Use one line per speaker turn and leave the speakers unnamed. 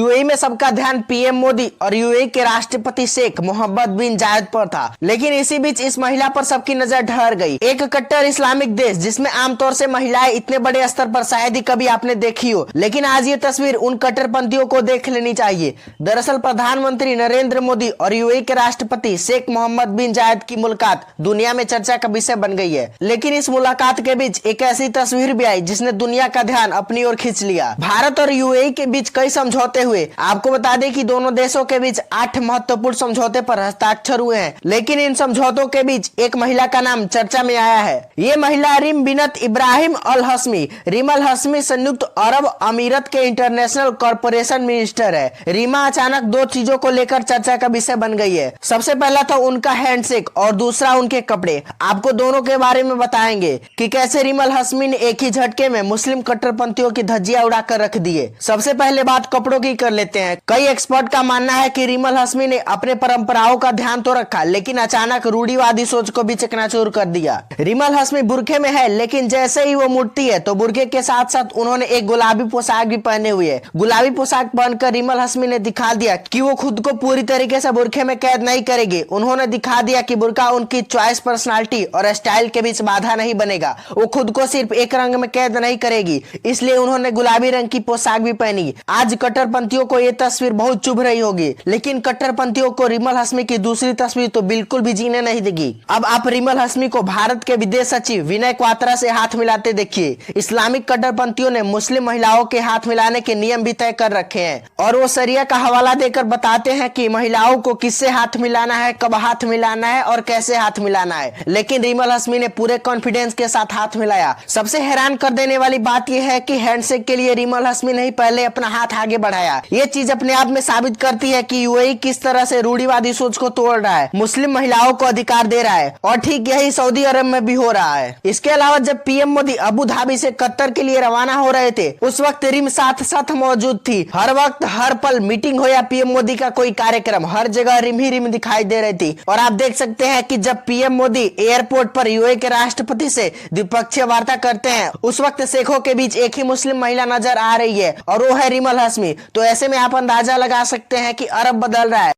UAE में सबका ध्यान पीएम मोदी और यूएई के राष्ट्रपति शेख मोहम्मद बिन जायद पर था, लेकिन इसी बीच इस महिला पर सबकी नजर ठहर गई। एक कट्टर इस्लामिक देश जिसमें आमतौर से महिलाएं इतने बड़े स्तर पर शायद ही कभी आपने देखी हो, लेकिन आज ये तस्वीर उन कट्टरपंथियों को देख लेनी चाहिए। दरअसल प्रधानमंत्री नरेंद्र मोदी और यूएई के राष्ट्रपति शेख मोहम्मद बिन जायद की मुलाकात दुनिया में चर्चा का विषय बन गई है। लेकिन इस मुलाकात के बीच एक ऐसी तस्वीर भी आई जिसने दुनिया का ध्यान अपनी ओर खींच लिया। भारत और यूएई के बीच कई समझौते हुए। आपको बता दें कि दोनों देशों के बीच 8 महत्वपूर्ण समझौते पर हस्ताक्षर हुए हैं, लेकिन इन समझौतों के बीच एक महिला का नाम चर्चा में आया है। ये महिला रिम बिनत इब्राहिम अल हस्मी। रिम अल हस्मी संयुक्त अरब अमीरत के इंटरनेशनल कॉरपोरेशन मिनिस्टर है। रीमा अचानक दो चीजों को लेकर चर्चा का विषय बन गई है। सबसे पहला था उनका हैंडशेक और दूसरा उनके कपड़े। आपको दोनों के बारे में बताएंगे कि कैसे रिम अल हस्मी ने एक ही झटके में मुस्लिम कट्टरपंथियों की धज्जियां उड़ाकर रख दिए। सबसे पहले बात कपड़ों की कर लेते हैं। कई एक्सपर्ट का मानना है कि रिम अल हस्मी ने अपने परंपराओं का ध्यान तो रखा, लेकिन अचानक रूढ़िवादी सोच को भी चकनाचूर कर दिया। रिम अल हस्मी बुरखे में है, लेकिन जैसे ही वो मुड़ती है तो बुरखे के साथ साथ उन्होंने एक गुलाबी पोशाक भी पहने हुए है। गुलाबी पोशाक पहनकर रिम अल हस्मी ने दिखा दिया कि वो खुद को पूरी तरीके से बुरखे में कैद नहीं करेगी। उन्होंने दिखा दिया कि बुरका उनकी चॉइस, पर्सनालिटी और स्टाइल के बीच बाधा नहीं बनेगा। वो खुद को सिर्फ एक रंग में कैद नहीं करेगी, इसलिए उन्होंने गुलाबी रंग की पोशाक भी पहनी। आज कट्टरपंथियों को ये तस्वीर बहुत चुभ रही होगी, लेकिन कट्टरपंथियों को रिम अल हस्मी की दूसरी तस्वीर तो बिल्कुल भी जीने नहीं देगी। अब आप रिम अल हस्मी को भारत के विदेश सचिव विनय क्वात्रा से हाथ मिलाते देखिए। इस्लामिक कट्टरपंथियों ने मुस्लिम महिलाओं के हाथ मिलाने के नियम भी तय कर रखे हैं और वो शरिया का हवाला देकर बताते हैं कि महिलाओं को किससे हाथ मिलाना है, कब हाथ मिलाना है और कैसे हाथ मिलाना है। लेकिन रिम अल हस्मी ने पूरे कॉन्फिडेंस के साथ हाथ मिलाया। सबसे हैरान कर देने वाली बात यह है कि हैंडशेक के लिए रिम अल हस्मी ने ही पहले अपना हाथ आगे बढ़ाया। ये चीज अपने आप में साबित करती है कि यूएई किस तरह से रूढ़िवादी सोच को तोड़ रहा है, मुस्लिम महिलाओं को अधिकार दे रहा है, और ठीक यही सऊदी अरब में भी हो रहा है। इसके अलावा जब पीएम मोदी अबू धाबी से कतर के लिए रवाना हो रहे थे, उस वक्त रिम साथ साथ मौजूद थी। हर वक्त हर पल मीटिंग हो या पीएम मोदी का कोई कार्यक्रम, हर जगह रिम ही रिम दिखाई दे रही थी। और आप देख सकते हैं कि जब पीएम मोदी एयरपोर्ट पर यूएई के राष्ट्रपति से द्विपक्षीय वार्ता करते हैं, उस वक्त शेखों के बीच एक ही मुस्लिम महिला नजर आ रही है और वो है रिम अल हस्मी। तो ऐसे में आप अंदाजा लगा सकते हैं कि अरब बदल रहा है।